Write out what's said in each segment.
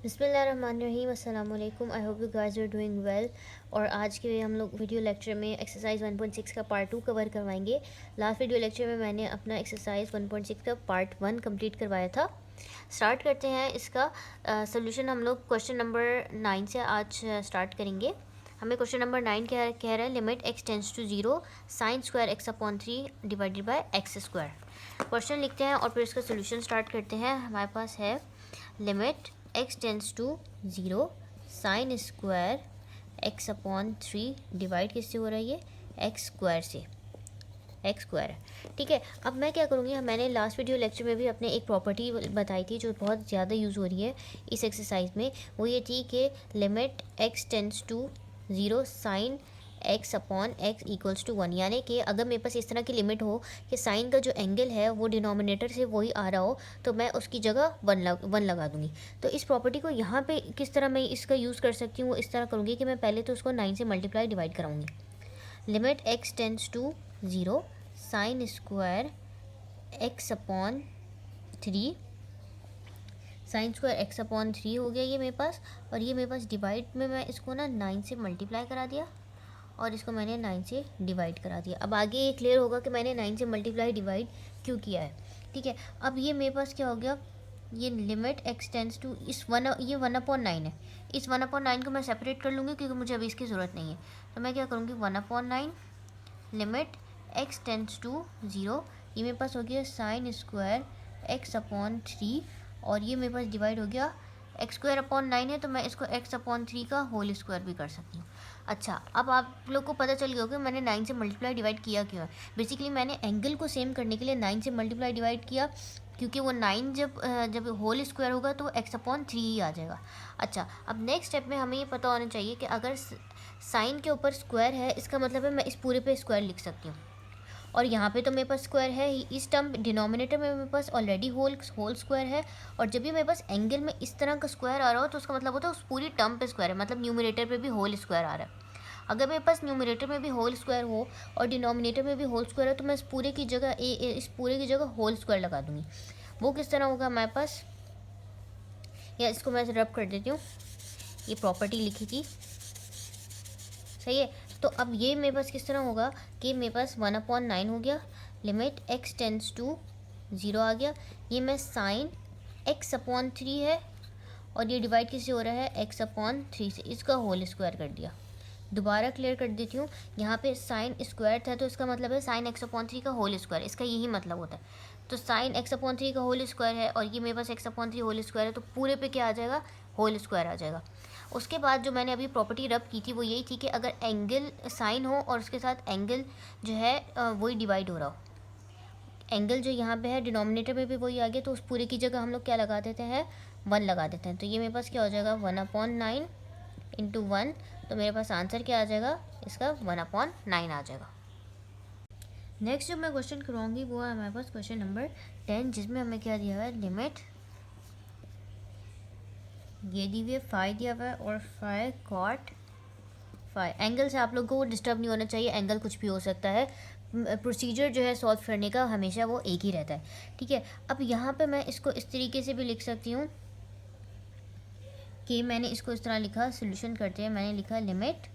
बिस्मिल्लाहिर्रहमानिर्रहीम अस्सलाम वालेकुम। I hope you guys are doing well. और आज के हम लोग वीडियो लेक्चर में एक्सरसाइज 1.6 का पार्ट 2 कवर करवाएंगे। लास्ट वीडियो लेक्चर में मैंने अपना एक्सरसाइज 1.6 का पार्ट 1 कंप्लीट करवाया था। स्टार्ट करते हैं इसका सोल्यूशन। हम लोग क्वेश्चन नंबर 9 से आज स्टार्ट करेंगे। हमें क्वेश्चन नंबर 9 कह रहा है limit x tends to 0 sine square x upon 3 divided by x square. Question लिखते हैं और फिर इसका सोल्यूशन स्टार्ट करते हैं। हमारे पास है limit x tends to 0 sine square x upon 3 divide किससे हो रहा है, ये एक्स स्क्वायर से, एक्स स्क्वायर है। ठीक है, अब मैं क्या करूँगी, मैंने लास्ट वीडियो लेक्चर में भी अपने एक प्रॉपर्टी बताई थी जो बहुत ज़्यादा यूज़ हो रही है इस एक्सरसाइज में। वो ये थी कि limit x tends to 0 sine x upon x equals to 1, यानी कि अगर मेरे पास इस तरह की लिमिट हो कि साइन का जो एंगल है वो डिनोमिनेटर से वही आ रहा हो, तो मैं उसकी जगह वन लगा दूंगी। तो इस प्रॉपर्टी को यहाँ पे किस तरह मैं इसका यूज़ कर सकती हूँ, वो इस तरह करूँगी कि मैं पहले तो उसको 9 से मल्टीप्लाई डिवाइड कराऊँगी। Limit x tends to 0 sine square x upon 3, sine square x upon 3 हो गया ये मेरे पास। और ये मेरे पास डिवाइड में मैं इसको ना 9 से मल्टीप्लाई करा दिया और इसको मैंने 9 से डिवाइड करा दिया। अब आगे ये क्लियर होगा कि मैंने 9 से मल्टीप्लाई डिवाइड क्यों किया है। ठीक है, अब ये मेरे पास क्या हो गया, ये लिमिट x टेंस टू इस ये 1/9 है। इस 1/9 को मैं सेपरेट कर लूँगी क्योंकि मुझे अभी इसकी ज़रूरत नहीं है। तो मैं क्या करूँगी, 1/9 लिमिट x टेंस टू 0, ये मेरे पास हो गया साइन स्क्वायर x अपॉन 3 और ये मेरे पास डिवाइड हो गया एक्स स्क्वायर अपॉन 9 है तो मैं इसको x अपॉन 3 का होल स्क्वायर भी कर सकती हूँ। अच्छा, अब आप लोग को पता चल गया होगा मैंने 9 से मल्टीप्लाई डिवाइड किया क्यों है। बेसिकली मैंने एंगल को सेम करने के लिए 9 से मल्टीप्लाई डिवाइड किया, क्योंकि वो 9 जब होल स्क्वायर होगा तो x अपॉन 3 ही आ जाएगा। अच्छा, अब नेक्स्ट स्टेप में हमें ये पता होना चाहिए कि अगर साइन के ऊपर स्क्वायर है, इसका मतलब है मैं इस पूरे पे स्क्वायर लिख सकती हूँ। और यहाँ पे तो मेरे पास स्क्वायर है ही, इस टर्म डिनोमिनेटर में मेरे पास ऑलरेडी होल स्क्वायर है। और जब भी मेरे पास एंगल में इस तरह का स्क्वायर आ रहा हो तो उसका मतलब होता है उस पूरी टर्म पे स्क्वायर है, मतलब न्यूमरेटर पे भी होल स्क्वायर आ रहा है। अगर मेरे पास न्यूमरेटर में भी होल स्क्वायर हो और डिनोमिनेटर में भी होल स्क्वायर है तो मैं इस पूरे की जगह इस पूरे की जगह होल स्क्वायर लगा दूंगी। वो किस तरह होगा हमारे पास, या इसको मैं रब कर देती हूँ, ये प्रॉपर्टी लिखी थी, सही है। तो अब ये मेरे पास किस तरह होगा कि मेरे पास 1/9 हो गया, लिमिट x टेंस टू 0 आ गया, ये मैं साइन x अपॉन 3 है और ये डिवाइड किससे हो रहा है, x अपॉन 3 से, इसका होल स्क्वायर कर दिया। दोबारा क्लियर कर देती हूँ, यहाँ पे साइन स्क्वायर था तो इसका मतलब है साइन x अपॉन 3 का होल स्क्वायर, इसका यही मतलब होता है। तो साइन x अपॉन 3 का होल स्क्वायर है और ये मेरे पास x अपॉन 3 होल स्क्वायर है, तो पूरे पे क्या आ जाएगा, होल स्क्वायर आ जाएगा। उसके बाद जो मैंने अभी प्रॉपर्टी रब की थी वो यही थी कि अगर एंगल साइन हो और उसके साथ एंगल जो है वही डिवाइड हो रहा हो, एंगल जो यहाँ पे है डिनोमिनेटर में भी वही आ गया, तो उस पूरे की जगह हम लोग क्या लगा देते हैं, 1 लगा देते हैं। तो ये मेरे पास क्या हो जाएगा, 1/9 इंटू 1, तो मेरे पास आंसर क्या आ जाएगा, इसका 1/9 आ जाएगा। नेक्स्ट जो मैं क्वेश्चन करवाऊंगी वो है हमारे पास क्वेश्चन नंबर 10, जिसमें हमें क्या दिया हुआ है, लिमिट ये दी हुई है फाई दिया हुआ है और फाई कॉट फाई। एंगल से आप लोग को डिस्टर्ब नहीं होना चाहिए, एंगल कुछ भी हो सकता है, प्रोसीजर जो है सॉल्व करने का हमेशा वो एक ही रहता है। ठीक है, अब यहाँ पे मैं इसको इस तरीके से भी लिख सकती हूँ कि मैंने इसको इस तरह लिखा, सोल्यूशन करते हैं, मैंने लिखा लिमिट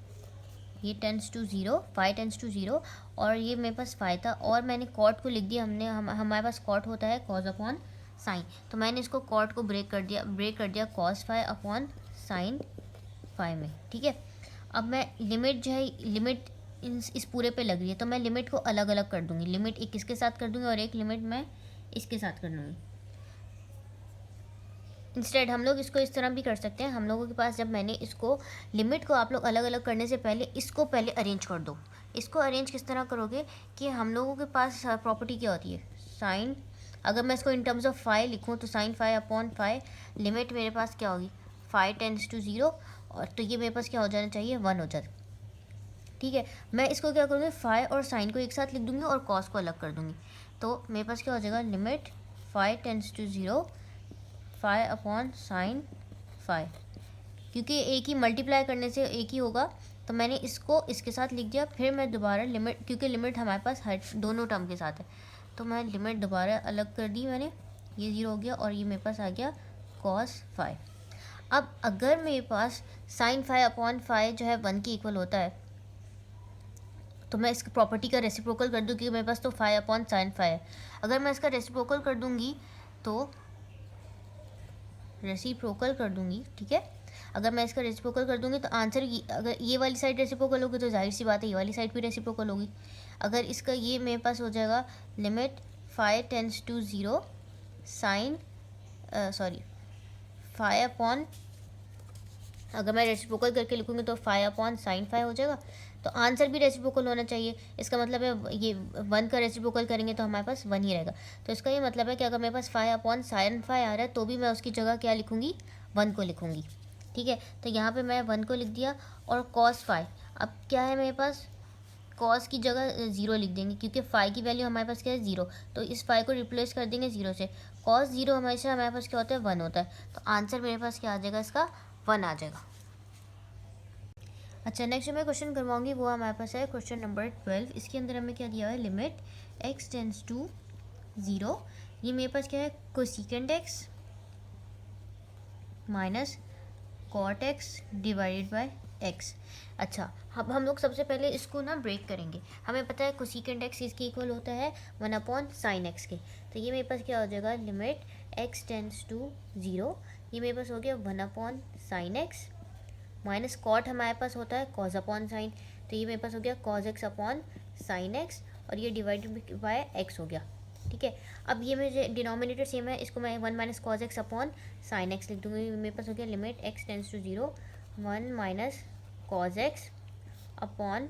ये tends to 0 phi tends to 0 और ये मेरे पास फाई था और मैंने कॉट को लिख दिया, हमारे पास कॉट होता है कॉज अपॉन साइन, तो मैंने इसको कॉट को ब्रेक कर दिया cos phi upon sine phi में। ठीक है, अब मैं लिमिट जो है, लिमिट इस पूरे पे लग रही है तो मैं लिमिट को अलग अलग कर दूंगी, लिमिट एक इसके साथ कर दूंगी और एक लिमिट मैं इसके साथ कर दूंगी। इंस्टेड हम लोग इसको इस तरह भी कर सकते हैं, हम लोगों के पास जब मैंने इसको लिमिट को आप लोग अलग अलग करने से पहले इसको पहले अरेंज कर दो। इसको अरेंज किस तरह करोगे कि हम लोगों के पास प्रॉपर्टी क्या होती है, साइन, अगर मैं इसको इन टर्म्स ऑफ फाई लिखूँ तो sine phi upon phi, limit मेरे पास क्या होगी, फाई टेंस टू 0 और तो ये मेरे पास क्या हो जाना चाहिए, 1 हो जाता। ठीक है, मैं इसको क्या करूँगी, फाई और साइन को एक साथ लिख दूँगी और कॉस को अलग कर दूँगी, तो मेरे पास क्या हो जाएगा, limit phi tends to 0 phi upon sine phi, क्योंकि एक ही मल्टीप्लाई करने से एक ही होगा तो मैंने इसको इसके साथ लिख दिया। फिर मैं दोबारा लिमिट, क्योंकि लिमिट हमारे पास हर दोनों टर्म के साथ है, तो मैं लिमिट दोबारा अलग कर दी मैंने, ये 0 हो गया और ये मेरे पास आ गया कॉस फाई। अब अगर मेरे पास साइन फाई अपॉन फाई जो है 1 के इक्वल होता है तो मैं इसकी प्रॉपर्टी का रेसिप्रोकल कर दूँ, क्योंकि मेरे पास तो फाई अपॉन साइन फाई है। अगर मैं इसका रेसिप्रोकल कर दूँगी तो ठीक है, अगर मैं इसका रेसिप्रोकल कर दूँगी तो आंसर अगर ये वाली साइड रेसिप्रोकल होगी तो जाहिर सी बात है ये वाली साइड भी रेसिप्रोकल होगी। अगर इसका ये मेरे पास हो जाएगा limit phi tends to zero sine phi upon, अगर मैं रेसिप्रोकल करके लिखूँगी तो फाई अपॉन साइन फाई हो जाएगा। तो आंसर भी रेसिप्रोकल होना चाहिए, इसका मतलब है ये 1 का रेसिप्रोकल करेंगे तो हमारे पास 1 ही रहेगा। तो इसका ये मतलब है कि अगर मेरे पास फाई अपॉन साइन फाई आ रहा है तो भी मैं उसकी जगह क्या लिखूँगी, 1 को लिखूँगी। ठीक है, तो यहाँ पे मैं 1 को लिख दिया। और कॉस फाई, अब क्या है मेरे पास, कॉस की जगह 0 लिख देंगे, क्योंकि फाई की वैल्यू हमारे पास क्या है 0, तो इस फाई को रिप्लेस कर देंगे 0 से। कॉस 0 हमेशा हमारे पास क्या होता है, 1 होता है। तो आंसर मेरे पास क्या आ जाएगा, इसका 1 आ जाएगा। अच्छा, नेक्स्ट जो मैं क्वेश्चन करवाऊंगी वो हमारे पास है क्वेश्चन नंबर 12। इसके अंदर हमें क्या दिया हुआ है, लिमिट x टेंस टू 0। ये मेरे पास क्या है, cosecant x minus cot x divided by x। अच्छा, अब हम लोग सबसे पहले इसको ना ब्रेक करेंगे। हमें पता है कोसेकेंट x इसके इक्वल होता है 1 अपॉन साइन x के। तो ये मेरे पास क्या हो जाएगा, लिमिट x टेंस टू 0, ये मेरे पास हो गया 1 upon sine x minus cot हमारे पास होता है कॉज अपॉन साइन, तो ये मेरे पास हो गया cause x upon sine x, और ये डिवाइडेड बाय एक्स हो गया। ठीक है, अब ये मेरे डिनोमिनेटर सेम है, इसको मैं 1 minus cos x upon sine x लिख दूँगी। मेरे पास हो गया limit x tends to 0 1 minus cos x upon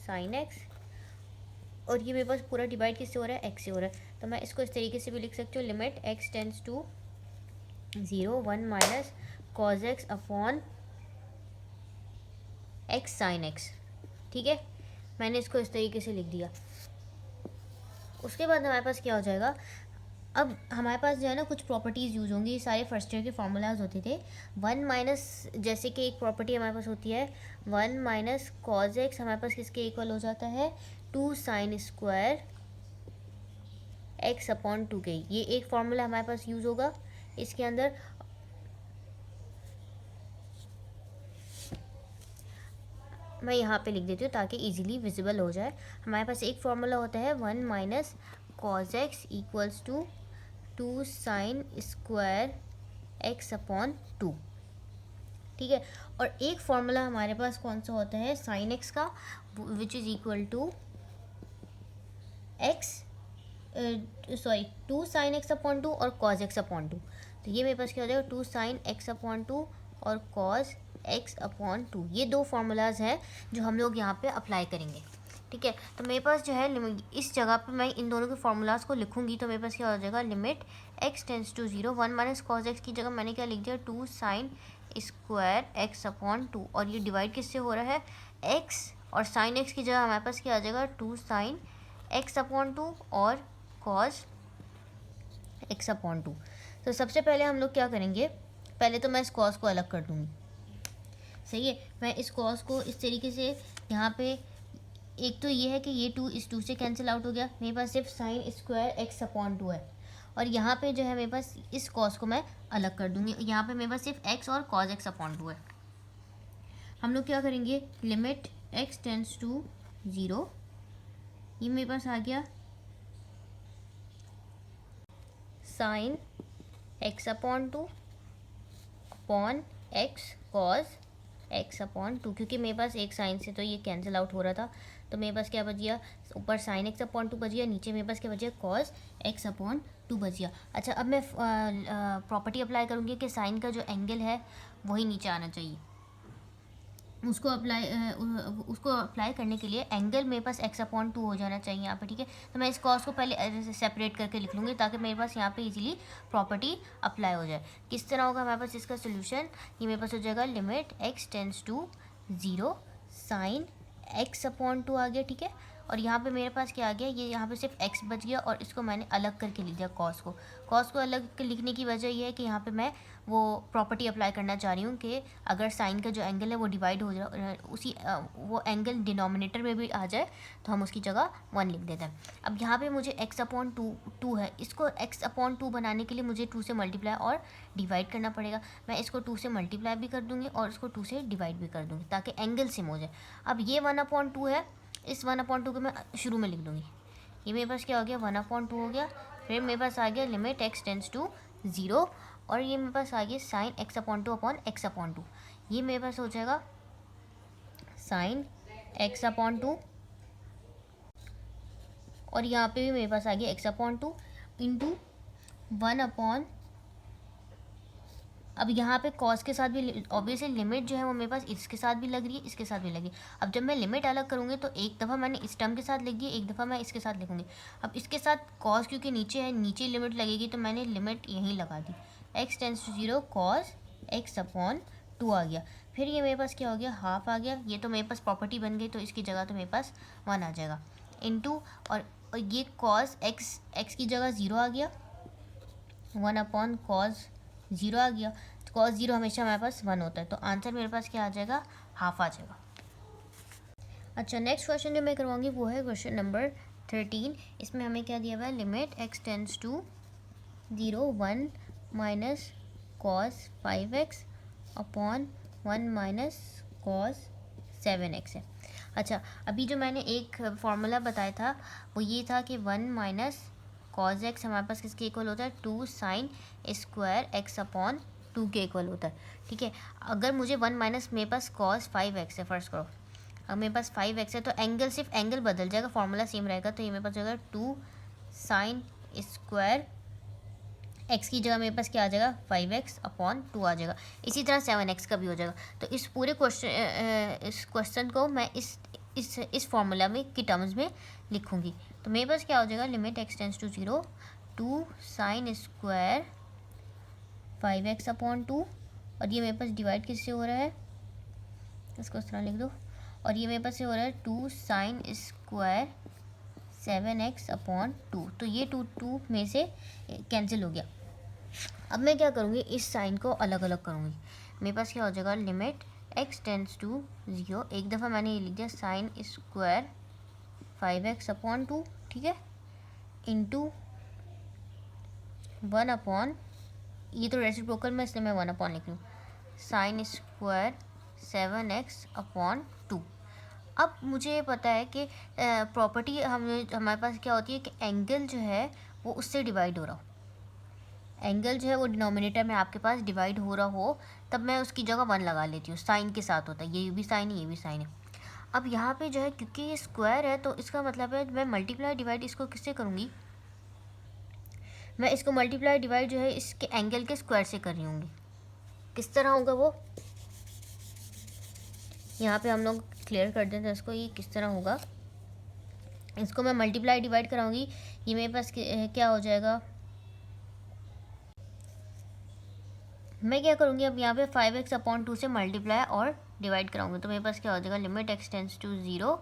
sine x, और ये मेरे पास पूरा डिवाइड किससे हो रहा है, एक्स से हो रहा है। तो मैं इसको इस तरीके से भी लिख सकती हूँ, limit x tends to 0 1 minus cos x upon x sine x. ठीक है, मैंने इसको इस तरीके से लिख दिया। उसके बाद हमारे पास क्या हो जाएगा, अब हमारे पास जो है ना कुछ प्रॉपर्टीज़ यूज होंगी, सारे फर्स्ट ईयर के फार्मूलाज होते थे। 1 माइनस, जैसे कि एक प्रॉपर्टी हमारे पास होती है 1 माइनस कॉज एक्स हमारे पास किसके इक्वल हो जाता है, 2 साइन स्क्वायर एक्स अपॉन 2 के। ये एक फार्मूला हमारे पास यूज़ होगा इसके अंदर। मैं यहाँ पे लिख देती हूँ ताकि इजीली विजिबल हो जाए। हमारे पास एक फार्मूला होता है 1 minus cos x equals to 2 sine square x upon 2। ठीक है, और एक फार्मूला हमारे पास कौन सा होता है, साइन एक्स का, which is equal to x 2 sine x upon 2 और कॉज एक्स अपॉन 2। तो ये मेरे पास क्या हो जाएगा, 2 साइन एक्स अपॉन 2 और कॉज एक्स अपॉन 2। ये दो फार्मूलाज हैं जो हम लोग यहाँ पे अप्लाई करेंगे। ठीक है, तो मेरे पास जो है इस जगह पे मैं इन दोनों के फार्मूलाज को लिखूंगी, तो मेरे पास क्या हो जाएगा, limit x tends to 0 1 minus cos x की जगह मैंने क्या लिख दिया, 2 साइन स्क्वायर एक्स अपॉन 2, और ये डिवाइड किससे हो रहा है, एक्स, और साइन एक्स की जगह हमारे पास क्या आ जाएगा, 2 साइन एक्स अपॉन 2 और कॉज एक्स अपॉन 2। तो सबसे पहले हम लोग क्या करेंगे, पहले तो मैं इस कॉज को अलग कर दूँगी। सही है, मैं इस कॉस को इस तरीके से यहाँ पे, एक तो ये है कि ये 2 इस 2 से कैंसिल आउट हो गया, मेरे पास सिर्फ साइन स्क्वायर एक्स अपॉन 2 है, और यहाँ पे जो है मेरे पास इस कॉस को मैं अलग कर दूँगी, यहाँ पे मेरे पास सिर्फ एक्स और कॉज एक्स अपॉन 2 है। हम लोग क्या करेंगे, लिमिट एक्स टेंस टू 0, ये मेरे पास आ गया sign x upon 2 upon x cos x upon 2, क्योंकि मेरे पास एक साइन से तो ये कैंसिल आउट हो रहा था, तो मेरे पास क्या बच गया, ऊपर साइन एक्स अपॉन 2 बच गया, नीचे मेरे पास क्या बच गया, कॉज एक्स अपॉन 2 बच गया। अच्छा, अब मैं प्रॉपर्टी अप्लाई करूँगी कि साइन का जो एंगल है वही नीचे आना चाहिए। उसको अप्लाई करने के लिए एंगल मेरे पास एक्स अपॉन 2 हो जाना चाहिए यहाँ पे। ठीक है, तो मैं इस कॉस को पहले सेपरेट करके लिख लूँगी ताकि मेरे पास यहाँ पे इजीली प्रॉपर्टी अप्लाई हो जाए। किस तरह होगा हमारे पास इसका सोल्यूशन, ये मेरे पास हो जाएगा limit x tends to 0 sine x upon 2 आ गया। ठीक है, और यहाँ पे मेरे पास क्या आ गया, ये यहाँ पे सिर्फ x बच गया और इसको मैंने अलग करके लिख दिया कॉस को। कॉस को अलग लिखने की वजह ये है कि यहाँ पे मैं वो प्रॉपर्टी अप्लाई करना चाह रही हूँ कि अगर साइन का जो एंगल है वो डिवाइड हो जाए, वो एंगल डिनोमिनेटर में भी आ जाए तो हम उसकी जगह 1 लिख देते हैं। अब यहाँ पे मुझे x/2 है, इसको x/2 बनाने के लिए मुझे 2 से मल्टीप्लाई और डिवाइड करना पड़ेगा। मैं इसको 2 से मल्टीप्लाई भी कर दूँगी और इसको 2 से डिवाइड भी कर दूँगी ताकि एंगल सेम हो जाए। अब ये 1/2 है, इस 1/2 को मैं शुरू में लिख दूँगी। ये मेरे पास क्या हो गया, 1/2 हो गया। फिर मेरे पास आ गया लिमिट x टेंड्स टू 0 और ये मेरे पास आ गया साइन x/2 अपॉन x/2। ये मेरे पास हो जाएगा साइन x/2 और यहाँ पे भी मेरे पास आ गया x/2 इंटू 1 अब यहाँ पे कॉस के साथ भी ऑब्वियसली लिमिट जो है वो मेरे पास इसके साथ भी लग रही है, इसके साथ भी लग रही है। अब जब मैं लिमिट अलग करूँगी तो एक दफ़ा मैंने इस टर्म के साथ लिख दी, एक दफ़ा मैं इसके साथ लिखूँगी। अब इसके साथ कॉस क्योंकि नीचे है, नीचे लिमिट लगेगी तो मैंने लिमिट यहीं लगा दी, x tends to 0 cos x/2 आ गया। फिर ये मेरे पास क्या हो गया, हाफ आ गया। ये तो मेरे पास प्रॉपर्टी बन गई तो इसकी जगह तो मेरे पास 1 आ जाएगा इंटू और ये कॉस x की जगह 0 आ गया, 1/cos 0 आ गया। तो cos 0 हमेशा हमारे पास 1 होता है, तो आंसर मेरे पास क्या आ जाएगा, हाफ आ जाएगा। अच्छा, नेक्स्ट क्वेश्चन जो मैं करवाऊंगी वो है क्वेश्चन नंबर 13। इसमें हमें क्या दिया हुआ है, limit x tends to 0 1 minus cos 5x upon 1 minus cos 7x है। अच्छा, अभी जो मैंने एक फार्मूला बताया था वो ये था कि 1 माइनस कॉज एक्स हमारे पास किसके इक्वल होता है, 2 साइन स्क्वायर एक्स अपॉन 2 के इक्वल होता है। ठीक है, अगर मुझे 1 माइनस मेरे पास कॉस 5x है, फर्स्ट करो, अब मेरे पास 5x है तो एंगल सिर्फ एंगल बदल जाएगा, फार्मूला सेम रहेगा। तो ये मेरे पास जाएगा 2 साइन स्क्वायर x की जगह मेरे पास क्या आ जाएगा, 5x अपॉन 2 आ जाएगा। इसी तरह 7x का भी हो जाएगा। तो इस पूरे क्वेश्चन को मैं इस फॉर्मूला में की टर्म्स में लिखूंगी। तो मेरे पास क्या हो जाएगा, limit x tends to 0 2 sine square 5x upon 2 और ये मेरे पास डिवाइड किससे हो रहा है, इसको इस तरह लिख दो, और ये मेरे पास से हो रहा है 2 साइन स्क्वायर 7x अपॉन 2। तो ये 2 में से कैंसिल हो गया। अब मैं क्या करूँगी, इस साइन को अलग अलग करूँगी। मेरे पास क्या हो जाएगा, लिमिट x टेंड्स टू 0, एक दफ़ा मैंने ये लिख दिया साइन स्क्वायर 5x अपॉन 2, ठीक है, इंटू 1 अपॉन, ये तो रेसिप्रोकल में इसलिए मैं 1 अपॉन लिख लूँ, साइन स्क्वायर 7x अपॉन 2। अब मुझे पता है कि प्रॉपर्टी हमारे पास क्या होती है कि एंगल जो है वो उससे डिवाइड हो रहा हो, एंगल जो है वो डिनोमिनेटर में आपके पास डिवाइड हो रहा हो तब मैं उसकी जगह 1 लगा लेती हूँ, साइन के साथ होता है, ये भी साइन है ये भी साइन है। अब यहाँ पे जो है क्योंकि ये स्क्वायर है तो इसका मतलब है मैं मल्टीप्लाई डिवाइड इसको किससे करूँगी, मैं इसको मल्टीप्लाई डिवाइड जो है इसके एंगल के स्क्वायर से कर रही हूँगी। किस तरह होगा वो, यहाँ पे हम लोग क्लियर कर देते हैं इसको, ये किस तरह होगा, इसको मैं मल्टीप्लाई डिवाइड कराऊंगी, ये मेरे पास क्या हो जाएगा, मैं क्या करूँगी, अब यहाँ पे 5x अपॉन 2 से मल्टीप्लाई और डिवाइड कराऊंगी। तो मेरे पास क्या हो जाएगा, लिमिट x टेंड्स टू 0,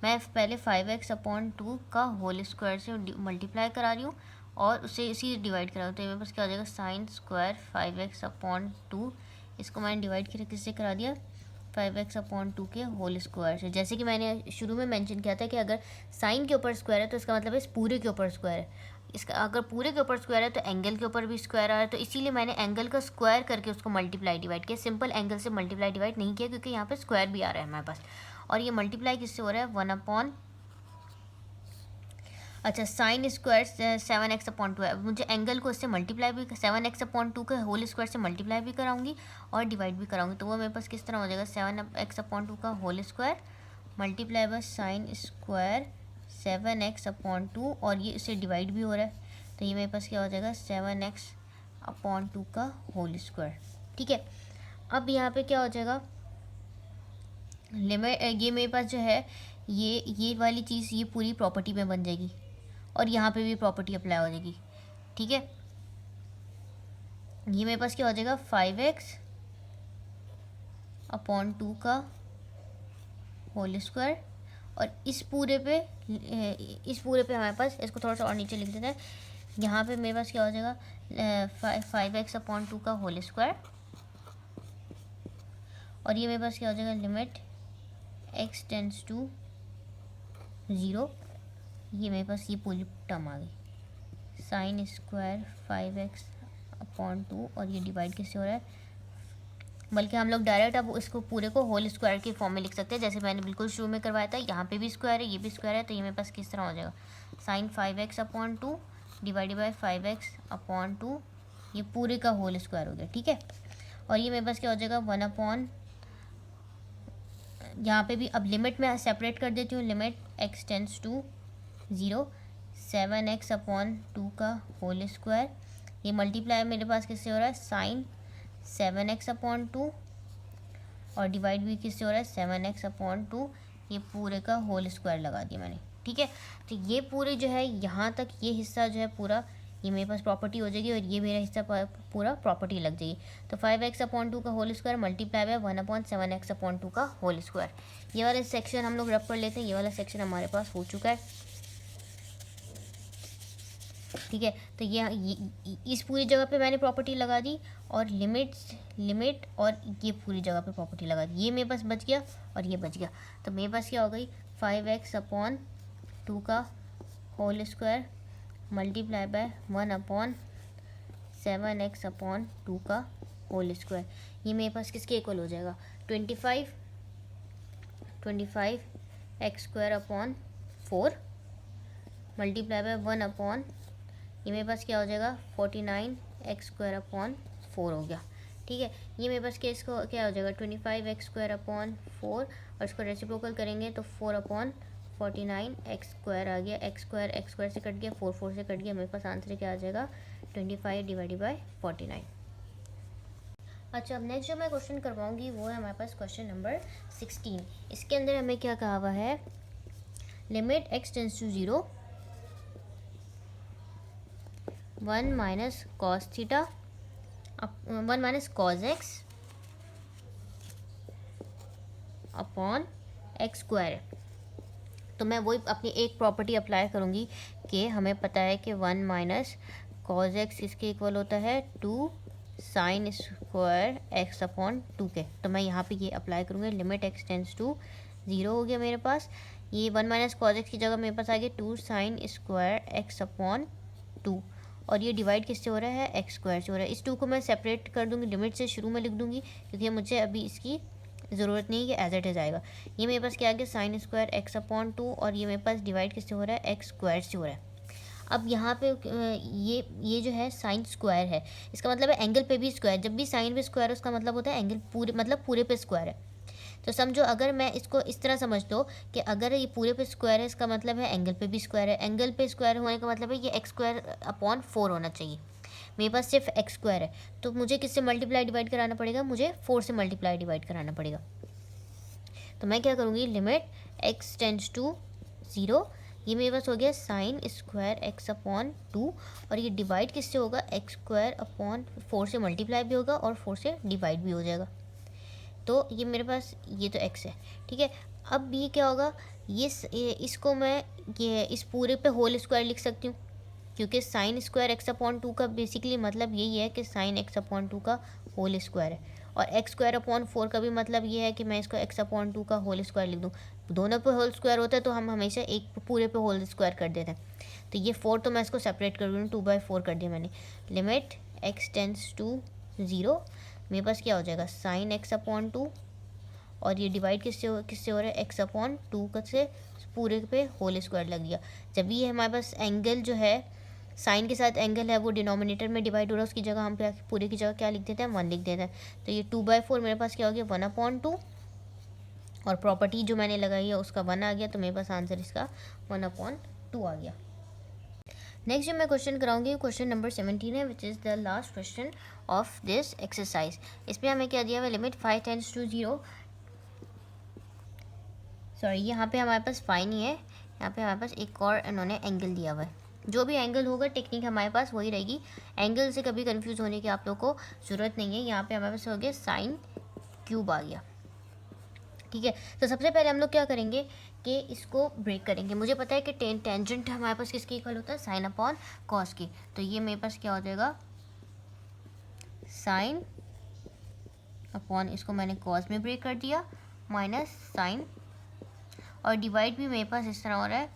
मैं पहले 5x अपॉन 2 का होल स्क्वायर से मल्टीप्लाई करा रही हूँ और उसे इसी डिवाइड करा, तो मेरे पास क्या हो जाएगा, साइन स्क्वायर 5x अपॉन 2, इसको मैंने डिवाइड करके करा दिया 5x अपॉन 2 के होल स्क्वायर से। जैसे कि मैंने शुरू में मेंशन किया था कि अगर साइन के ऊपर स्क्वायर है तो इसका मतलब इस पूरे के ऊपर स्क्वायर है, इसका अगर पूरे के ऊपर स्क्वायर है तो एंगल के ऊपर भी स्क्वायर आ रहा है, तो इसीलिए मैंने एंगल का स्क्वायर करके उसको मल्टीप्लाई डिवाइड किया, सिंपल एंगल से मल्टीप्लाई डिवाइड नहीं किया क्योंकि यहाँ पे स्क्वायर भी आ रहा है हमारे पास। और ये मल्टीप्लाई किससे हो रहा है, 1 अपॉन, अच्छा साइन स्क्वायर 7x अपॉन 2 है, मुझे एंगल को इससे मल्टीप्लाई भी 7x अपॉन 2 के होल स्क्वायर से मल्टीप्लाई भी कराऊंगी और डिवाइड भी कराऊंगी। तो वो मेरे पास किस तरह हो जाएगा, 7x अपॉन 2 का whole square multiply by sine square 7x upon 2 और ये इससे डिवाइड भी हो रहा है, तो ये मेरे पास क्या हो जाएगा, 7x अपॉन 2 का होल स्क्वायर। ठीक है, अब यहाँ पे क्या हो जाएगा, लिमिट ये मेरे पास जो है ये वाली चीज़ ये पूरी प्रॉपर्टी में बन जाएगी और यहाँ पे भी प्रॉपर्टी अप्लाई हो जाएगी। ठीक है, ये मेरे पास क्या हो जाएगा, 5x अपॉन 2 का होल स्क्वायर और इस पूरे पे हमारे पास, इसको थोड़ा सा और नीचे लिख देते हैं, यहाँ पे मेरे पास क्या हो जाएगा 5x अपॉन 2 का होल स्क्वायर, और ये मेरे पास क्या हो जाएगा लिमिट x टेंड्स टू 0, ये मेरे पास ये पूरी टर्म आ गई साइन स्क्वायर 5x अपॉन 2, और ये डिवाइड किससे हो रहा है, बल्कि हम लोग डायरेक्ट अब इसको पूरे को होल स्क्वायर के फॉर्म में लिख सकते हैं, जैसे मैंने बिल्कुल शुरू में करवाया था। यहाँ पे भी स्क्वायर है, ये भी स्क्वायर है, तो ये मेरे पास किस तरह हो जाएगा sine 5x upon 2 divided by 5x upon 2, ये पूरे का होल स्क्वायर हो गया, ठीक है। और ये मेरे पास क्या हो जाएगा 1 अपॉन, यहाँ पे भी अब लिमिट में सेपरेट कर देती हूँ, limit x tends to 0 7x upon 2 का होल स्क्वायर, ये मल्टीप्लाई मेरे पास किससे हो रहा है साइन 7x अपॉन 2, और डिवाइड भी किससे हो रहा है 7x अपॉन 2, ये पूरे का होल स्क्वायर लगा दिया मैंने, ठीक है। तो ये पूरे जो है यहाँ तक ये हिस्सा जो है पूरा, ये मेरे पास प्रॉपर्टी हो जाएगी, और ये मेरा हिस्सा पूरा प्रॉपर्टी लग जाएगी। तो 5x अपॉन 2 का whole square multiply by 1 upon 7x upon 2 का होल स्क्वायर। ये वाला सेक्शन हम लोग रब कर लेते हैं, ये वाला सेक्शन हमारे पास हो चुका है, ठीक है। तो ये इस पूरी जगह पे मैंने प्रॉपर्टी लगा दी, और लिमिट और ये पूरी जगह पे प्रॉपर्टी लगा दी, ये मेरे पास बच गया और ये बच गया। तो मेरे पास क्या हो गई 5x अपॉन 2 का whole square multiply by 1 upon 7x upon 2 का होल स्क्वायर, ये मेरे पास किसके इक्वल हो जाएगा 25 x square upon 4 multiply by 1 upon, ये मेरे पास क्या हो जाएगा 49 x स्क्वायर अपॉन 4 हो गया, ठीक है। ये मेरे पास इसको क्या हो जाएगा 25 x स्क्वायर अपॉन 4, और इसको रेसिप्रोकल करेंगे तो 4 अपॉन 49 x स्क्वायर आ गया, x स्क्वायर से कट गया, 4 से कट गया, मेरे पास आंसर क्या आ जाएगा 25 डिवाइडेड बाई 49। अच्छा, अब नेक्स्ट जो मैं क्वेश्चन करवाऊंगी वो है हमारे पास क्वेश्चन नंबर 16। इसके अंदर हमें क्या कहा हुआ है, limit x tends to 0 1 minus cos theta 1 minus cos x upon x square. तो मैं वही अपनी एक प्रॉपर्टी अप्लाई करूँगी कि हमें पता है कि 1 माइनस कॉस x इसके इक्वल होता है 2 साइन स्क्वायर x अपॉन 2 के। तो मैं यहाँ पे ये अप्लाई करूँगी, लिमिट x टेंड्स टू 0 हो गया मेरे पास, ये 1 माइनस कॉस x की जगह मेरे पास आ गया 2 साइन स्क्वायर x अपॉन 2, और ये डिवाइड किससे हो रहा है x स्क्वायर से हो रहा है। इस 2 को मैं सेपरेट कर दूँगी, लिमिट से शुरू में लिख दूँगी, क्योंकि मुझे अभी इसकी ज़रूरत नहीं है कि एज इट इज़ आएगा। ये मेरे पास क्या आ गया साइन स्क्वायर x अपॉन 2, और ये मेरे पास डिवाइड किससे हो रहा है x स्क्वायर से हो रहा है। अब यहाँ पे ये जो है साइन स्क्वायर है, इसका मतलब है एंगल पे भी स्क्वायर, जब भी साइन पे स्क्वायर उसका मतलब होता है एंगल पूरे पे स्क्वायर है। तो समझो अगर मैं इसको इस तरह समझ दो कि अगर ये पूरे पे स्क्वायर है, इसका मतलब है एंगल पे भी स्क्वायर है, एंगल पे स्क्वायर होने का मतलब है ये x स्क्वायर अपॉन 4 होना चाहिए। मेरे पास सिर्फ x स्क्वायर है, तो मुझे किससे मल्टीप्लाई डिवाइड कराना पड़ेगा, मुझे 4 से मल्टीप्लाई डिवाइड कराना पड़ेगा। तो मैं क्या करूँगी, लिमिट x टेंड्स टू 0, ये मेरे पास हो गया साइन स्क्वायर x अपॉन 2, और ये डिवाइड किससे होगा x स्क्वायर अपॉन 4 से मल्टीप्लाई भी होगा और 4 से डिवाइड भी हो जाएगा। तो ये मेरे पास ये तो x है, ठीक है। अब ये क्या होगा, इसको मैं ये इस पूरे पे होल स्क्वायर लिख सकती हूँ, क्योंकि साइन स्क्वायर x अपॉन 2 का बेसिकली मतलब यही है कि साइन x अपॉन 2 का होल स्क्वायर है, और x स्क्वायर अपॉन 4 का भी मतलब ये है कि मैं इसको x अपॉन 2 का होल स्क्वायर लिख दूँ। दोनों पे होल स्क्वायर होता है तो हम हमेशा एक पूरे पे होल स्क्वायर कर देते हैं। तो ये 4 तो मैं इसको सेपरेट कर दूँ, 2/4 कर दिया मैंने। लिमिट x टेंड्स टू 0, मेरे पास क्या हो जाएगा साइन x अपॉन 2, और ये डिवाइड किससे हो रहा है x अपॉन 2 से पूरे पे होल स्क्वायर लग गया। जब ये हमारे पास एंगल जो है साइन के साथ एंगल है वो डिनोमिनेटर में डिवाइड हो रहा है, उसकी जगह हम पूरे की जगह क्या लिख देते हैं 1 लिख देते हैं। तो ये 2/4 मेरे पास क्या हो गया 1 अपॉन 2, और प्रॉपर्टी जो मैंने लगाई है उसका 1 आ गया, तो मेरे पास आंसर इसका 1 अपॉन 2 आ गया। नेक्स्ट जो मैं क्वेश्चन कराऊंगी क्वेश्चन नंबर 17 है, which is the last question of this exercise. इसमें हमें क्या दिया हुआ है, लिमिट 5 टेंड्स टू 0, सॉरी यहाँ पे हमारे पास 5 नहीं है, यहाँ पे हमारे पास एक और इन्होंने एंगल दिया हुआ है। जो भी एंगल होगा टेक्निक हमारे पास वही रहेगी, एंगल से कभी कंफ्यूज होने की आप लोग को ज़रूरत नहीं है। यहाँ पे हमारे पास हो गया साइन क्यूब आ गया, ठीक है। तो सबसे पहले हम लोग क्या करेंगे के इसको ब्रेक करेंगे। मुझे पता है कि टेंजेंट हमारे पास किसके इक्वल होता है, साइन अपॉन कॉस के। तो ये मेरे पास क्या हो जाएगा, साइन अपॉन, इसको मैंने कॉस में ब्रेक कर दिया, माइनस साइन, और डिवाइड भी मेरे पास इस तरह हो रहा है,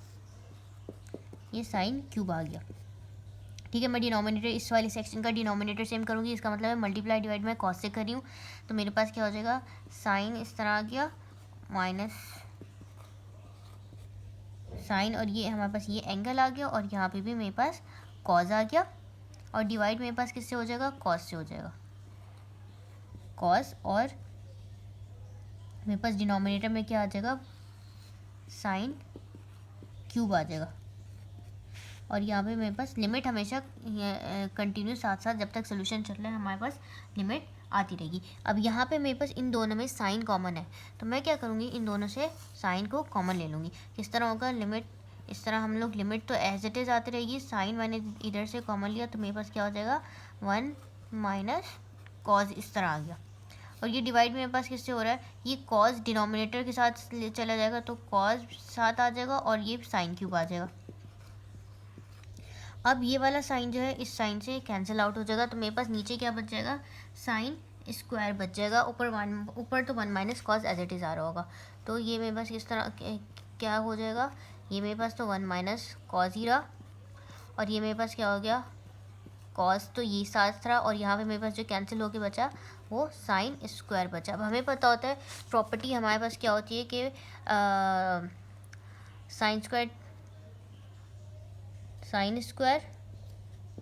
ये साइन क्यूब आ गया। ठीक है, मैं डिनोमिनेटर इस वाली सेक्शन का डिनोमिनेटर सेम करूँगी, इसका मतलब है मल्टीप्लाई डिवाइड मैं कॉस से कर रही हूँ। तो मेरे पास क्या हो जाएगा, साइन इस तरह आ गया, माइनस साइन, और ये हमारे पास ये एंगल आ गया, और यहाँ पे भी मेरे पास कॉस आ गया, और डिवाइड मेरे पास किससे हो जाएगा, कॉस से हो जाएगा, कॉस, और मेरे पास डिनोमिनेटर में क्या आ जाएगा, साइन क्यूब आ जाएगा। और यहाँ पे मेरे पास लिमिट हमेशा कंटिन्यू साथ साथ जब तक सोल्यूशन चल रहा है हमारे पास लिमिट आती रहेगी। अब यहाँ पे मेरे पास इन दोनों में साइन कॉमन है, तो मैं क्या करूँगी, इन दोनों से साइन को कॉमन ले लूँगी। किस तरह होगा, लिमिट इस तरह हम लोग, लिमिट तो एज इट इज़ आती रहेगी, साइन मैंने इधर से कॉमन लिया तो मेरे पास क्या हो जाएगा, 1 माइनस कॉज इस तरह आ गया। और ये डिवाइड मेरे पास किससे हो रहा है, ये कॉज डिनोमिनेटर के साथ चला जाएगा तो कॉज साथ आ जाएगा, और ये साइन क्यूब आ जाएगा। अब ये वाला साइन जो है इस साइन से कैंसिल आउट हो जाएगा, तो मेरे पास नीचे क्या बच जाएगा, साइन स्क्वायर बच जाएगा, ऊपर तो 1 minus cos as it is आ रहा होगा। तो ये मेरे पास इस तरह क्या हो जाएगा, ये मेरे पास तो 1 माइनस कॉस ही रहा, और ये मेरे पास क्या हो गया, कॉस तो ये साथ रहा, और यहाँ पे मेरे पास जो कैंसिल होके बचा वो साइन स्क्वायर बचा। अब हमें पता होता है प्रॉपर्टी हमारे पास क्या होती है कि sine square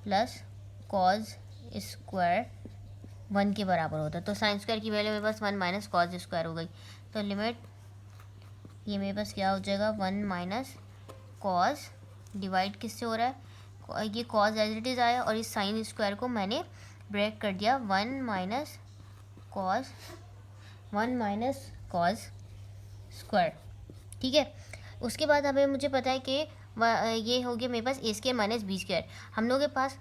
plus cos square 1 के बराबर होता है। तो साइन स्क्वायर की वैल्यू मेरे पास 1 माइनस कॉज स्क्वायर हो गई। तो लिमिट ये मेरे पास क्या हो जाएगा, 1 माइनस कॉज, डिवाइड किससे हो रहा है, ये कॉज एज इट इज़ आया, और इस साइन स्क्वायर को मैंने ब्रेक कर दिया, 1 माइनस कॉज स्क्वायर। ठीक है, उसके बाद हमें मुझे पता है कि ये हो गया मेरे पास ए स्क्वायर माइनस बी स्क्वायर। हम लोगों के पास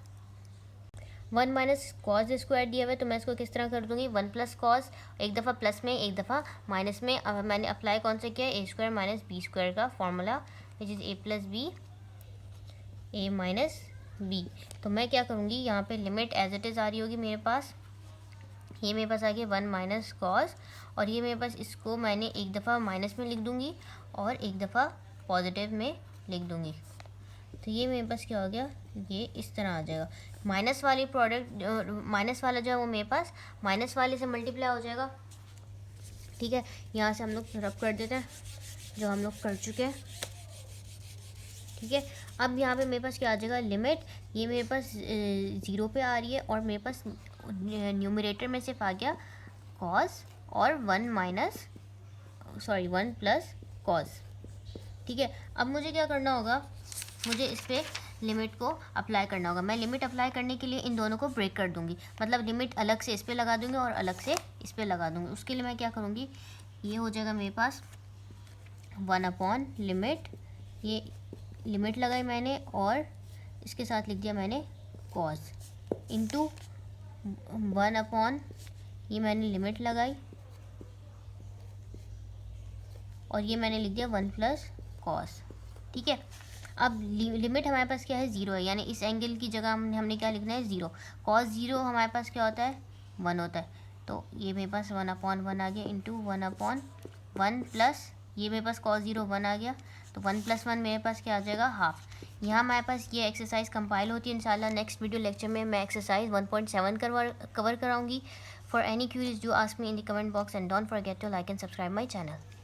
1 माइनस कॉज स्क्वायर दिया हुआ है, तो मैं इसको किस तरह कर दूंगी, 1 प्लस कॉज, एक दफ़ा प्लस में एक दफ़ा माइनस में। अब मैंने अप्लाई कौन सा किया, A square minus B square का formula, which is A plus B A minus B. तो मैं क्या करूँगी, यहाँ पे लिमिट एज इट इज़ आ रही होगी मेरे पास, ये मेरे पास आ गया 1 माइनस कॉज, और ये मेरे पास इसको मैंने एक दफ़ा माइनस में लिख दूँगी और एक दफ़ा पॉजिटिव में लिख दूँगी। तो ये मेरे पास क्या हो गया, ये इस तरह आ जाएगा। माइनस वाली प्रोडक्ट, माइनस वाला जो है वो मेरे पास माइनस वाले से मल्टीप्लाई हो जाएगा। ठीक है, यहाँ से हम लोग रब कर देते हैं जो हम लोग कर चुके हैं। ठीक है, अब यहाँ पे मेरे पास क्या आ जाएगा, लिमिट ये मेरे पास 0 पे आ रही है, और मेरे पास न्यूमरेटर में सिर्फ आ गया कॉस और 1 प्लस कॉस। ठीक है, अब मुझे क्या करना होगा, मुझे इस पर लिमिट को अप्लाई करना होगा। मैं लिमिट अप्लाई करने के लिए इन दोनों को ब्रेक कर दूंगी, मतलब लिमिट अलग से इस पर लगा दूंगी और अलग से इस पर लगा दूंगी। उसके लिए मैं क्या करूँगी, ये हो जाएगा मेरे पास 1 अपॉन लिमिट, ये लिमिट लगाई मैंने और इसके साथ लिख दिया मैंने कॉस, इंटू 1 अपॉन, ये मैंने लिमिट लगाई और ये मैंने लिख दिया 1 प्लस कॉस। ठीक है, अब लिमिट हमारे पास क्या है, 0 है, यानी इस एंगल की जगह हमने क्या लिखना है, 0। कॉस 0 हमारे पास क्या होता है, 1 होता है। तो ये मेरे पास 1 अपॉन 1 आ गया, इंटू 1 अपॉन 1 प्लस, ये मेरे पास कॉस 0 1 आ गया, तो 1 प्लस 1 मेरे पास क्या आ जाएगा, हाफ। यहाँ हमारे पास ये एक्सरसाइज कंपाइल होती है। इंशाल्लाह नेक्स्ट वीडियो लेक्चर में मैं एक्सरसाइज 1.7 कवर कराऊंगी। For any queries do ask me in the comment box and don't forget to like and subscribe my channel.